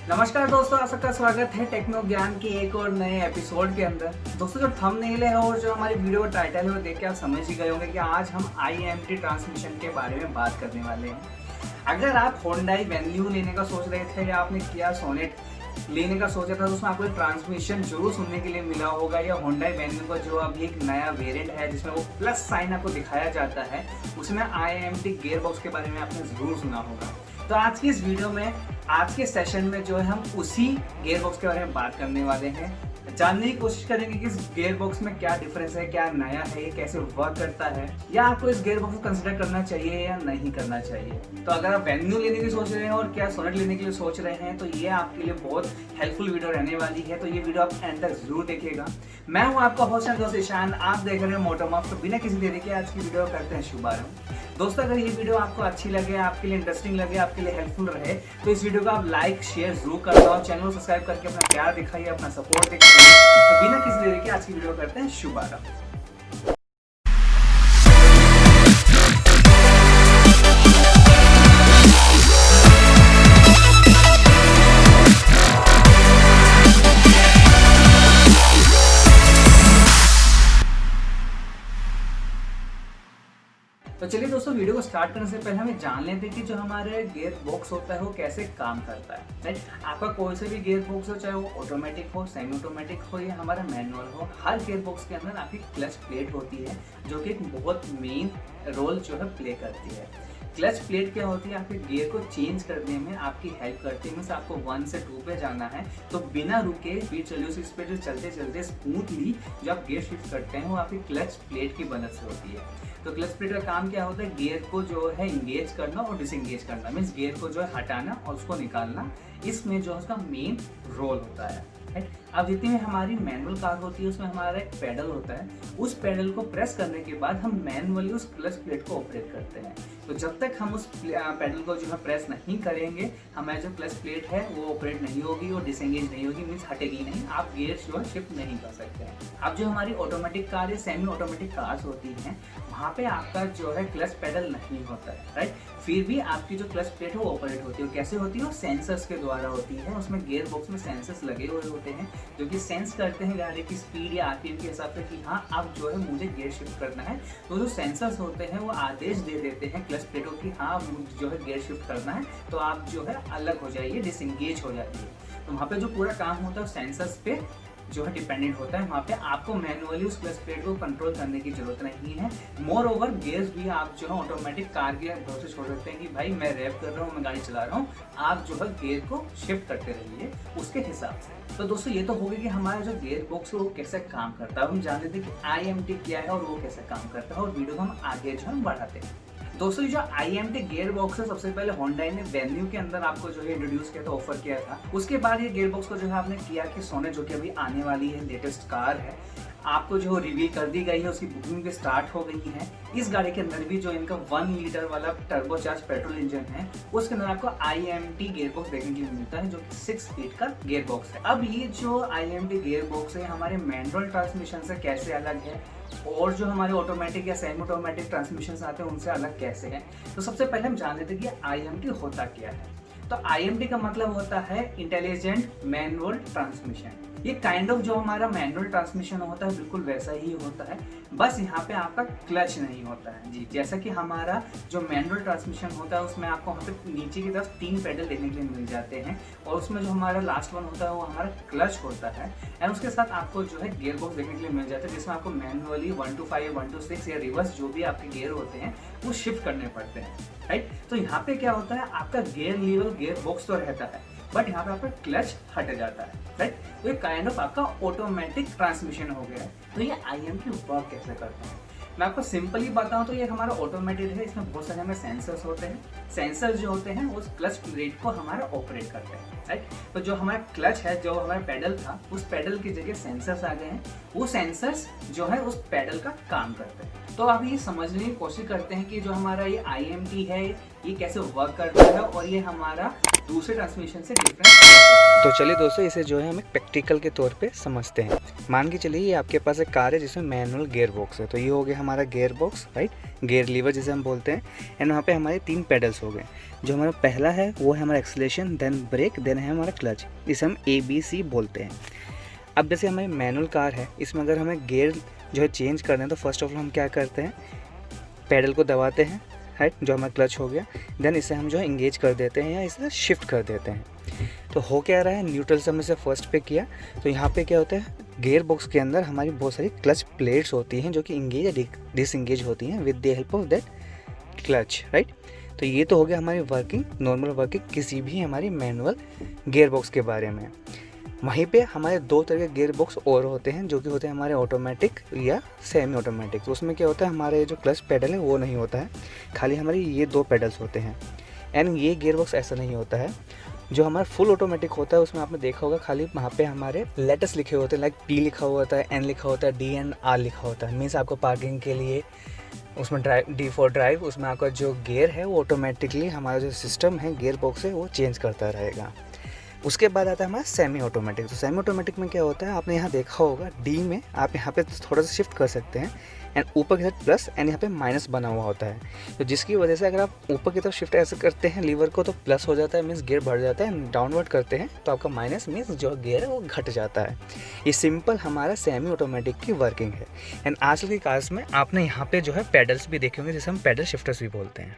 नमस्कार दोस्तों, आप सबका स्वागत है टेक्नो ज्ञान के एक और नए एपिसोड के अंदर। दोस्तों, जो थंबनेल है और जो हमारी वीडियो का टाइटल है वो देख के आप समझ ही गए होंगे कि आज हम IMT ट्रांसमिशन के बारे में बात करने वाले हैं। अगर आप होंडाई वेन्यू लेने का सोच रहे थे या आपने किया सोनेट लेने का सोचा था तो उसमें आपको ट्रांसमिशन जरूर सुनने के लिए मिला होगा, या होंडाई वेन्यू का जो अभी एक नया वेरिएंट है जिसमें वो प्लस साइन आपको दिखाया जाता है, उसमें IMT गियर बॉक्स के बारे में आपने जरूर सुना होगा। तो आज की इस वीडियो में, आज के सेशन में जो है हम उसी गियर बॉक्स के बारे में बात करने वाले हैं। जानने की कोशिश करेंगे कि इस गियर बॉक्स में क्या डिफरेंस है, क्या नया है, ये कैसे वर्क करता है, या आपको इस गियर बॉक्स को कंसिडर करना चाहिए या नहीं करना चाहिए। तो अगर आप वेन्यू लेने की सोच रहे हैं और क्या सोनेट लेने के लिए सोच रहे हैं तो ये आपके लिए बहुत हेल्पफुल वीडियो रहने वाली है। तो ये वीडियो आप एंड तक जरूर देखिएगा। मैं हूँ आपका होस्ट दोस्त ईशान, आप देख रहे हैं मोटोमॉफ। तो बिना किसी देरी के आज की वीडियो करते हैं शुभारंभ। दोस्तों, अगर ये वीडियो आपको अच्छी लगे, आपके लिए इंटरेस्टिंग लगे, आपके लिए हेल्पफुल रहे तो इस वीडियो को आप लाइक शेयर जरूर कर दो। चैनल को सब्सक्राइब करके अपना प्यार दिखाइए, अपना सपोर्ट दिखाइए। तो बिना किसी देरी के आज की वीडियो करते हैं शुभारंभ। तो चलिए दोस्तों, वीडियो को स्टार्ट करने से पहले हमें जान लेते हैं कि जो हमारे गियर बॉक्स होता है वो कैसे काम करता है। राइट, आपका कोई से भी गियर बॉक्स हो, चाहे वो ऑटोमेटिक हो, सेमी ऑटोमेटिक हो या हमारा मैनुअल हो, हर गियर बॉक्स के अंदर आपकी क्लच प्लेट होती है जो कि एक बहुत मेन रोल जो है प्ले करती है। क्लच प्लेट क्या होती है, आपके गियर को चेंज करने में आपकी हेल्प करती है। मीन्स आपको 1 से 2 पे जाना है तो बिना रुके स्पीड चलिए उस पे जो चलते चलते स्मूथली जो आप गियर शिफ्ट करते हैं वो आपकी क्लच प्लेट की मदद से होती है। तो क्लच प्लेट का काम क्या होता है, गियर को जो है इंगेज करना और डिसंगेज करना, मीन्स गियर को जो है हटाना और उसको निकालना, इसमें जो उसका मेन रोल होता है। राइट, अब जितनी में हमारी मैनुअल कार होती है उसमें हमारा एक पेडल होता है। उस पेडल को प्रेस करने के बाद हम मैनुअली उस क्लच प्लेट को ऑपरेट करते हैं। तो जब तक हम उस पेडल को जो है प्रेस नहीं करेंगे, हमारी जो क्लच प्लेट है वो ऑपरेट नहीं होगी और डिसएंगेज नहीं होगी, मीन्स हटेगी नहीं, आप गियर जो है शिफ्ट नहीं कर सकते हैं। अब जो हमारी ऑटोमेटिक कार या सेमी ऑटोमेटिक कार्स होती हैं वहाँ पे आपका जो है क्लच पेडल नहीं होता है। राइट, फिर भी आपकी जो क्लच प्लेट है वो ऑपरेट होती है। कैसे होती है, वो सेंसर्स के द्वारा होती है। उसमें गियर बॉक्स में सेंसर्स लगे हुए होते हैं जो कि सेंस करते हैं गाड़ी की स्पीड या RPM के हिसाब से कि हाँ अब जो है मुझे गियर शिफ्ट करना है। तो जो सेंसर्स होते हैं वो आदेश दे देते हैं क्लच प्लेटों की हाँ जो है गियर शिफ्ट करना है, तो आप जो है अलग हो जाइए, डिसएंगेज हो जाइए। तो वहाँ पे जो पूरा काम होता है सेंसर्स पे जो है डिपेंडेंट होता है। वहाँ पे आपको मैनुअली उस क्लच प्लेट को कंट्रोल करने की जरूरत नहीं है। मोर ओवर गियर्स भी आप जो है ऑटोमेटिक कार के भरोसे छोड़ सकते हैं कि भाई मैं रैप कर रहा हूँ, मैं गाड़ी चला रहा हूँ, आप जो है गियर को शिफ्ट करते रहिए उसके हिसाब से। तो दोस्तों, ये तो हो गया कि हमारा जो गियर बॉक्स है वो कैसे काम करता है। हम जान लेते हैं कि IMT क्या है और वो कैसे काम करता है, और वीडियो को हम आगे जो है बढ़ाते हैं। दोस्तों, जो IMT गियर बॉक्स है सबसे पहले होंडाई ने वेन्यू के अंदर आपको जो है इंट्रोड्यूस किया था, ऑफर किया था। उसके बाद ये गियर बॉक्स को जो है आपने किया कि सोनेट जो कि अभी आने वाली है, लेटेस्ट कार है, आपको जो रिवील कर दी गई है, उसकी बुकिंग भी स्टार्ट हो गई है। इस गाड़ी के अंदर भी जो इनका 1 लीटर वाला टर्बोचार्ज पेट्रोल इंजन है उसके अंदर आपको IMT गियर बॉक्स देखने के लिए मिलता है जो कि 6 स्पीड का गियर बॉक्स है। अब ये जो IMT गियर बॉक्स है हमारे मैनुअल ट्रांसमिशन से कैसे अलग है और जो हमारे ऑटोमेटिक या सेमी ऑटोमेटिक ट्रांसमिशन आते हैं उनसे अलग कैसे है। तो सबसे पहले हम जान लेते हैं कि IMT होता क्या है। तो IMT का मतलब होता है इंटेलिजेंट मैनुअल ट्रांसमिशन। ये काइंड ऑफ जो हमारा मैनुअल ट्रांसमिशन होता है बिल्कुल वैसा ही होता है, बस यहाँ पे आपका क्लच नहीं होता है जी। जैसा कि हमारा जो मैनुअल ट्रांसमिशन होता है उसमें आपको वहाँ पे नीचे की तरफ 3 पेडल देखने के लिए मिल जाते हैं, और उसमें जो हमारा लास्ट वन होता है वो हमारा क्लच होता है, एंड उसके साथ आपको जो है गियर बॉक्स देखने के लिए मिल जाता है जिसमें आपको मैनुअली 1 to 5, 1 to 6 या रिवर्स जो भी आपके गियर होते हैं वो शिफ्ट करने पड़ते हैं। राइट, तो यहाँ पे क्या होता है, आपका गियर लेवल गियर बॉक्स तो रहता है बट यहाँ पे आपका क्लच हट जाता है। राइट, तो ये काइंड ऑफ आपका ऑटोमेटिक ट्रांसमिशन हो गया है। तो ये IMT वर्क कैसे करता है, मैं आपको सिंपली बताऊं तो ये हमारा ऑटोमेटेड है। इसमें बहुत सारे हमें सेंसर्स होते हैं। सेंसर्स जो होते हैं उस क्लच प्लेट को हमारा ऑपरेट करते हैं। राइट, तो जो हमारा क्लच है, जो हमारा पेडल था, उस पेडल की जगह सेंसर्स आ गए हैं। वो सेंसर्स जो है उस पेडल का काम करते हैं। तो अब ये समझने की कोशिश करते हैं कि जो हमारा ये IMT है ये कैसे वर्क करता है और ये हमारा दूसरे ट्रांसमिशन से डिफरेंट है। तो चलिए दोस्तों, इसे जो है हम एक प्रैक्टिकल के तौर पे समझते हैं। मान के चलिए ये आपके पास एक कार है जिसमें मैनुअल गियर बॉक्स है। तो ये हो गया हमारा gear box, right, gear lever जिसे हम बोलते हैं, एंड वहाँ पे हमारे 3 पेडल्स हो गए। जो हमारा पहला है वो है हमारा एक्सीलरेशन, देन ब्रेक, देन है हमारा क्लच। इसे हम ABC बोलते हैं। अब जैसे हमारी मैनुअल कार है, इसमें अगर हमें गियर जो है चेंज करना है तो फर्स्ट ऑफ ऑल हम क्या करते हैं, पैडल को दबाते हैं, राइट, जो हमारा क्लच हो गया, देन इसे हम जो है इंगेज कर देते हैं या इसे शिफ्ट कर देते हैं। तो हो क्या रहा है, न्यूट्रल से हमने इसे फर्स्ट पे किया तो यहाँ पे क्या होता है, गियर बॉक्स के अंदर हमारी बहुत सारी क्लच प्लेट्स होती हैं जो कि इंगेज या डिसंगेज होती हैं with the help of that clutch, right. तो ये तो हो गया हमारी वर्किंग, नॉर्मल वर्किंग किसी भी हमारी मैनुअल गियर बॉक्स के बारे में। वहीं पे हमारे दो तरह के गियर बॉक्स और होते हैं जो कि होते हैं हमारे ऑटोमेटिक या सेमी ऑटोमेटिक। तो उसमें क्या होता है, हमारे जो क्लच पेडल है वो नहीं होता है, खाली हमारी ये दो पेडल्स होते हैं। एंड ये गियर बॉक्स ऐसा नहीं होता है। जो हमारा फुल ऑटोमेटिक होता है उसमें आपने देखा होगा खाली वहाँ पे हमारे लेटर्स लिखे होते हैं, लाइक P लिखा हुआ होता है, N लिखा होता है, D and R लिखा होता है। मीन्स आपको पार्किंग के लिए उसमें D फॉर ड्राइव, उसमें आपका जो गियर है वो ऑटोमेटिकली हमारा जो सिस्टम है गियर बॉक्स है वो चेंज करता रहेगा। उसके बाद आता है हमारा सेमी ऑटोमेटिक। तो सेमी ऑटोमेटिक में क्या होता है, आपने यहाँ देखा होगा D में आप यहाँ पे थोड़ा सा शिफ्ट कर सकते हैं एंड ऊपर की साइड प्लस एंड यहाँ पे माइनस बना हुआ होता है। तो जिसकी वजह से अगर आप ऊपर की तरफ शिफ्ट ऐसे करते हैं लीवर को तो प्लस हो जाता है, मीन्स गियर बढ़ जाता है, डाउनवर्ड करते हैं तो आपका माइनस मीन्स जो गियर है वो घट जाता है। ये सिंपल हमारा सेमी ऑटोमेटिक की वर्किंग है। एंड आजकल की कार्स में आपने यहाँ पे जो है पेडल्स भी देखे होंगे जिसे हम पेडल शिफ्टर्स भी बोलते हैं।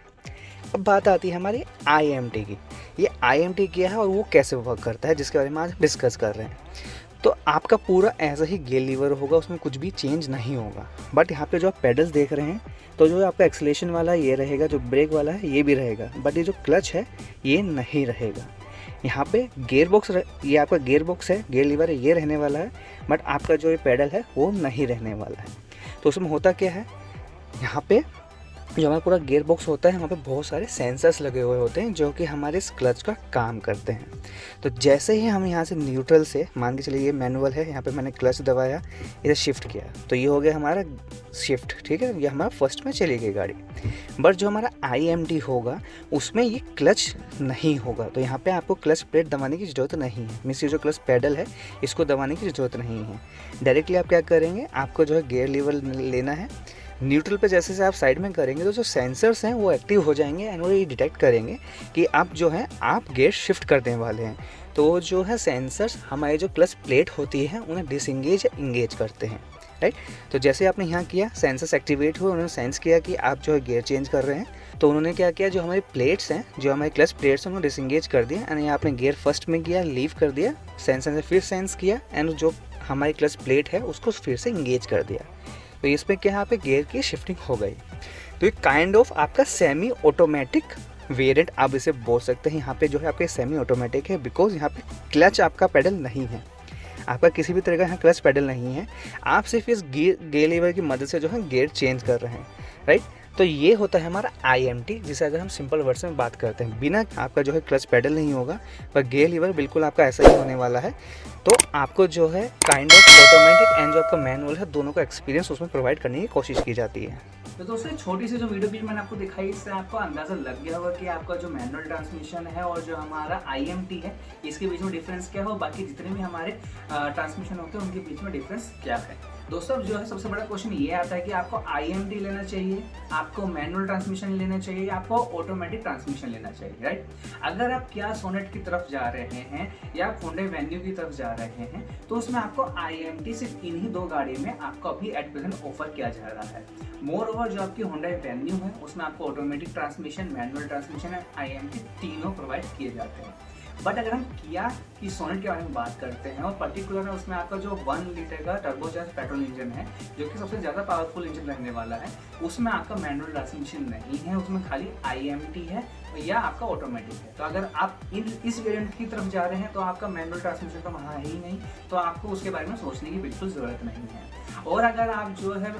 अब बात आती है हमारी IMT की। ये IMT क्या है और वो कैसे वर्क करता है जिसके बारे में आज डिस्कस कर रहे हैं। तो आपका पूरा ऐसा ही गियर लीवर होगा, उसमें कुछ भी चेंज नहीं होगा। बट यहाँ पे जो आप पेडल्स देख रहे हैं तो जो आपका एक्सीलरेशन वाला ये रहेगा, जो ब्रेक वाला है ये भी रहेगा, बट ये जो क्लच है ये नहीं रहेगा। यहाँ पे गियर बॉक्स ये आपका गियर बॉक्स है, गियर लीवर है ये रहने वाला है, बट आपका जो ये पेडल है वो नहीं रहने वाला है। तो उसमें होता क्या है, यहाँ पे जो हमारा पूरा गियर बॉक्स होता है वहाँ पे बहुत सारे सेंसर्स लगे हुए होते हैं जो कि हमारे इस क्लच का काम करते हैं। तो जैसे ही हम यहाँ से न्यूट्रल से, मान के चलिए ये मैनुअल है, यहाँ पे मैंने क्लच दबाया, इसे शिफ्ट किया तो ये हो गया हमारा शिफ्ट, ठीक है, ये हमारा फर्स्ट में चली गई गाड़ी। बट जो हमारा IMT होगा उसमें ये क्लच नहीं होगा। तो यहाँ पे आपको क्लच प्लेट दबाने की ज़रूरत नहीं है, मीन्स ये जो क्लच पेडल है इसको दबाने की ज़रूरत नहीं है। डायरेक्टली आप क्या करेंगे, आपको जो है गियर लीवर लेना है, न्यूट्रल पे जैसे से आप साइड में करेंगे तो जो सेंसर्स हैं वो एक्टिव हो जाएंगे एंड वो ये डिटेक्ट करेंगे कि आप जो है आप गियर शिफ्ट करने वाले हैं। तो जो है सेंसर्स हमारे जो क्लच प्लेट होती है उन्हें डिसंगेज या इंगेज करते हैं, राइट। तो जैसे आपने यहाँ किया, सेंसर्स एक्टिवेट हुए, उन्होंने सेंस किया कि आप जो है गियर चेंज कर रहे हैं, तो उन्होंने क्या किया, जो हमारी प्लेट्स हैं, जो हमारे क्लच प्लेट्स हैं उन्होंने डिसंगेज कर दिया एंड यहाँ आपने गियर फर्स्ट में किया, लीव कर दिया, सेंसर ने फिर सेंस किया एंड जो हमारी क्लच प्लेट है उसको फिर से इंगेज कर दिया। तो इसमें क्या है, यहाँ पे गियर की शिफ्टिंग हो गई। तो ये काइंड ऑफ आपका सेमी ऑटोमेटिक वेरिएंट आप इसे बोल सकते हैं। यहाँ पे जो है आपके सेमी ऑटोमेटिक है बिकॉज यहाँ पे क्लच आपका पेडल नहीं है, आपका किसी भी तरह का यहाँ क्लच पेडल नहीं है, आप सिर्फ इस गियर लीवर की मदद से जो है गियर चेंज कर रहे हैं, राइट। तो ये होता है हमारा IMT, जिसे अगर हम सिंपल वर्ड में बात करते हैं, बिना आपका जो है क्लच पेडल नहीं होगा पर गियर लीवर बिल्कुल आपका ऐसा ही होने वाला है। तो आपको जो है काइंड ऑफ ऑटोमेटिक एंड जो आपका मैनुअल है दोनों का एक्सपीरियंस उसमें प्रोवाइड करने की कोशिश की जाती है। तो दोस्तों छोटी सी जो वीडियो क्लिप मैंने आपको दिखाई, इससे आपको अंदाजा लग गया होगा कि आपका जो मैनुअल ट्रांसमिशन है और जो हमारा IMT है इसके बीच में डिफरेंस क्या हो, बाकी जितने भी हमारे ट्रांसमिशन होते हैं उनके बीच में डिफरेंस क्या है। दोस्तों अब जो है सबसे बड़ा क्वेश्चन ये आता है कि आपको IMT लेना चाहिए, आपको मैनुअल ट्रांसमिशन लेना चाहिए, आपको ऑटोमेटिक ट्रांसमिशन लेना चाहिए, राइट। अगर आप किया सोनेट की तरफ जा रहे हैं या आप होंडा वेन्यू की तरफ जा रहे हैं तो उसमें आपको IMT सिर्फ इन्हीं दो गाड़ी में आपको अभी एट प्रेजेंट ऑफर किया जा रहा है। मोर ओवर जो आपकी होंडा वेन्यू है उसमें आपको automatic transmission, manual transmission and IMT तीनों प्रोवाइड किए जाते हैं। बट अगर हम किया की सोनेट के बारे में बात करते हैं और पर्टिकुलर में उसमें आपका जो 1 लीटर का टर्बोचार्ज पेट्रोल इंजन है जो कि सबसे ज़्यादा पावरफुल इंजन रहने वाला है, उसमें आपका मैनुअल ट्रांसमिशन नहीं है, उसमें खाली IMT है या आपका ऑटोमेटिक है। तो अगर आप इस वेरिएंट की तरफ जा रहे हैं तो आपका मैनुअल ट्रांसमिशन तो वहाँ है ही नहीं, तो आपको उसके बारे में सोचने की बिल्कुल ज़रूरत नहीं है। और अगर आप जो है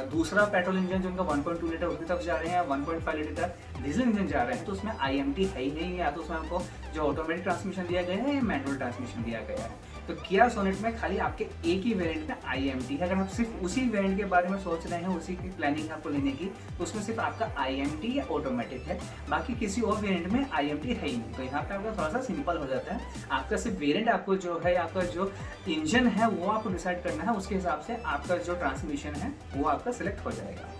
दूसरा पेट्रोल इंजन जो उनका 1.2 लीटर उसकी तरफ जा रहे हैं या 1.5 लीटर डीजल इंजन जा रहे हैं तो उसमें IMT है ही नहीं, या तो उसमें आपको जो ऑटोमेटिक ट्रांसमिशन दिया गया है या मैनुअल ट्रांसमिशन दिया गया है। तो किया सोनेट में खाली आपके एक ही वेरिएंट में IMT है। अगर आप सिर्फ उसी वेरिएंट के बारे में सोच रहे हैं, उसी की प्लानिंग आपको लेने की, तो उसमें सिर्फ आपका IMT या ऑटोमेटिक है, बाकी किसी और वेरिएंट में IMT है ही नहीं। तो यहाँ पे आपका थोड़ा सा सिंपल हो जाता है, आपका सिर्फ वेरिएंट आपको जो है आपका जो इंजन है वो आपको डिसाइड करना है, उसके हिसाब से आपका जो ट्रांसमिशन है वो आपका सिलेक्ट हो जाएगा।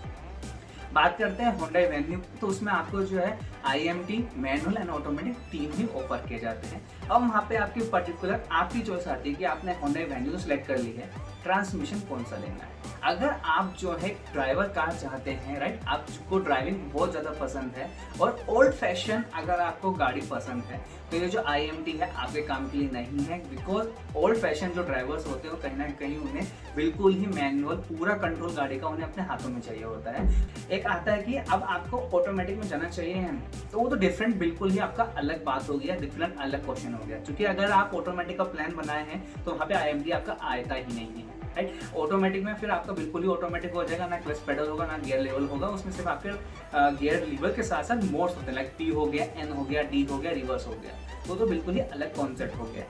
बात करते हैं Hyundai Venue, तो उसमें आपको जो है IMT, मैनुअल एंड ऑटोमेटिक तीन ही ऑफर किए जाते हैं। अब वहाँ पे आपकी पर्टिकुलर आपकी चॉइस आती है कि आपने Hyundai Venue तो सिलेक्ट कर ली है, ट्रांसमिशन कौन सा लेना है। अगर आप जो है ड्राइवर कार चाहते हैं, राइट, आपको ड्राइविंग बहुत ज़्यादा पसंद है और ओल्ड फैशन अगर आपको गाड़ी पसंद है, तो ये जो IMT है आपके काम के लिए नहीं है। बिकॉज ओल्ड फैशन जो ड्राइवर्स होते हैं वो कहीं ना कहीं उन्हें बिल्कुल ही मैनुअल पूरा कंट्रोल गाड़ी का उन्हें अपने हाथों में चाहिए होता है। एक आता है कि अब आपको ऑटोमेटिक में जाना चाहिए है, तो वो तो डिफरेंट बिल्कुल ही आपका अलग बात हो गया, डिफरेंट अलग क्वेश्चन हो गया। क्योंकि अगर आप ऑटोमेटिक का प्लान बनाए हैं तो वहाँ पे IMT आपका आएगा ही नहीं है, राइट। ऑटोमेटिक में फिर आपका बिल्कुल ही ऑटोमेटिक हो जाएगा, ना क्लच पेडल होगा ना गियर लेवल होगा, उसमें सिर्फ आपके गियर लीवर के साथ साथ मोड्स होते हैं, लाइक P हो गया, N हो गया, D हो गया, रिवर्स हो गया, तो बिल्कुल ही अलग कॉन्सेप्ट हो गया।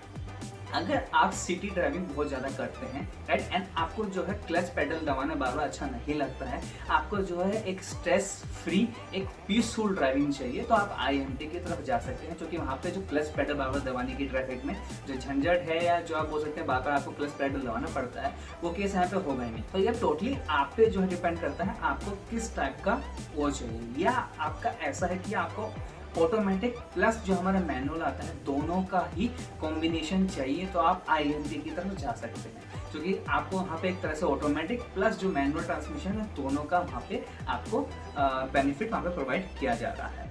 अगर आप सिटी ड्राइविंग बहुत ज़्यादा करते हैं, राइट, एंड आपको जो है क्लच पेडल दबाना बार बार अच्छा नहीं लगता है, आपको जो है एक स्ट्रेस फ्री, एक पीसफुल ड्राइविंग चाहिए, तो आप IMT की तरफ जा सकते हैं। क्योंकि वहाँ पे जो क्लच पेडल बार बार दबाने की ट्रैफिक में जो झंझट है, या जो आप बोल सकते हैं बार बार आपको क्लच पेडल दबाना पड़ता है, वो केस यहाँ पे होगा ही नहीं। तो ये टोटली आप पे जो है डिपेंड करता है आपको किस टाइप का वो चाहिए, या आपका ऐसा है कि आपको ऑटोमेटिक प्लस जो हमारा मैनुअल आता है दोनों का ही कॉम्बिनेशन चाहिए, तो आप IMT की तरफ जा सकते हैं। क्योंकि आपको वहाँ पे एक तरह से ऑटोमेटिक प्लस जो मैनुअल ट्रांसमिशन है दोनों का वहाँ पे आपको बेनिफिट वहाँ पे प्रोवाइड किया जा रहा है।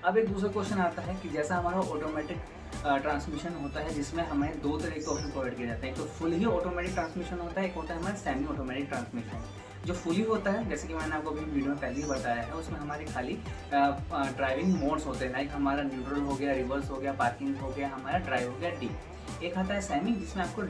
अब एक दूसरा क्वेश्चन आता है कि जैसा हमारा ऑटोमेटिक ट्रांसमिशन होता है जिसमें हमें दो तरह के ऑप्शन प्रोवाइड किए जाते हैं। तो फुली ऑटोमेटिक ट्रांसमिशन होता है, एक होता है हमारा सेमी ऑटोमेटिक ट्रांसमिशन। जो फुली होता है, जैसे कि मैंने आपको अपनी वीडियो में पहले ही बताया है, उसमें हमारे खाली ड्राइविंग मोड्स होते हैं, लाइक हमारा न्यूट्रल हो गया, रिवर्स हो गया, पार्किंग हो गया, हमारा ड्राइव हो गया, D। एक आता है सेमी, जिसमें आपको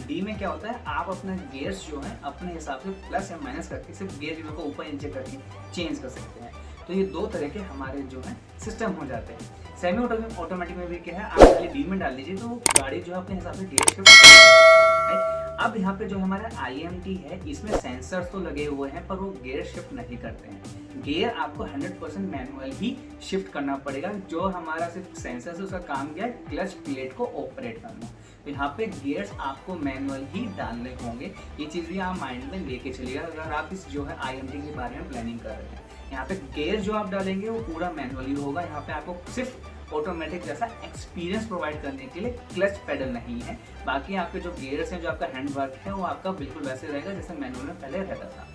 D में क्या होता है, आप अपने गियर्स जो है अपने हिसाब से प्लस या माइनस करके सिर्फ गियर लीवर को ऊपर नीचे करके चेंज कर सकते हैं। तो ये दो तरह के हमारे जो है सिस्टम हो जाते हैं। सेमी ऑटोमेटिक में भी क्या है, आप खाली D में डाल दीजिए तो गाड़ी जो है अपने हिसाब से गियर शिफ्ट कर सकती है। अब यहाँ पे जो हमारा IMT है, इसमें सेंसर्स तो लगे हुए हैं पर वो गियर शिफ्ट नहीं करते हैं। गियर आपको 100% मैनुअल ही शिफ्ट करना पड़ेगा। जो हमारा सिर्फ सेंसर से उसका काम क्या है, क्लच प्लेट को ऑपरेट करना। तो यहाँ पे गियर्स आपको मैनुअल ही डालने होंगे। ये चीज़ भी आप माइंड में लेके चलिएगा अगर आप इस जो है IMT के बारे में प्लानिंग कर रहे हैं। यहाँ पे गियर जो आप डालेंगे वो पूरा मैनुअली होगा। यहाँ पे आपको सिर्फ ऑटोमेटिक जैसा एक्सपीरियंस प्रोवाइड करने के लिए क्लच पेडल नहीं है। बाकी आपके जो गियर्स हैं, जो आपका हैंड वर्क है, वो आपका बिल्कुल वैसे रहेगा जैसे मैनुअल में पहले रहता था।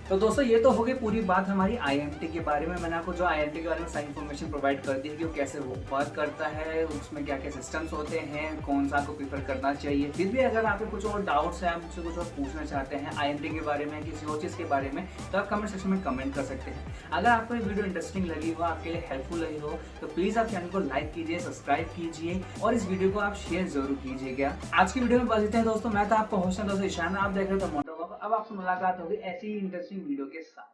तो दोस्तों ये तो हो गई पूरी बात हमारी IMT के बारे में। मैंने आपको जो IMT के बारे में सारी इन्फॉर्मेशन प्रोवाइड कर दी है कि वो कैसे वर्क करता है, उसमें क्या क्या सिस्टम्स होते हैं, कौन सा आपको प्रीफर करना चाहिए। फिर भी अगर आपके कुछ और डाउट्स हैं, आप मुझसे कुछ और पूछना चाहते हैं IMT के बारे में, किसी और चीज़ के बारे में, तो आप कमेंट सेक्शन में कमेंट कर सकते हैं। अगर आपको ये वीडियो इंटरेस्टिंग लगी हो, आपके लिए हेल्पफुल लगी हो, तो प्लीज़ आप चैनल को लाइक कीजिए, सब्सक्राइब कीजिए और इस वीडियो को आप शेयर जरूर कीजिएगा। आज की वीडियो में बस इतना है दोस्तों। मैं था आपका होस्ट दोस्तों ईशान, आप देख रहे हो मोटर। अब आपसे मुलाकात होगी ऐसी ही इंटरेस्टिंग वीडियो के साथ।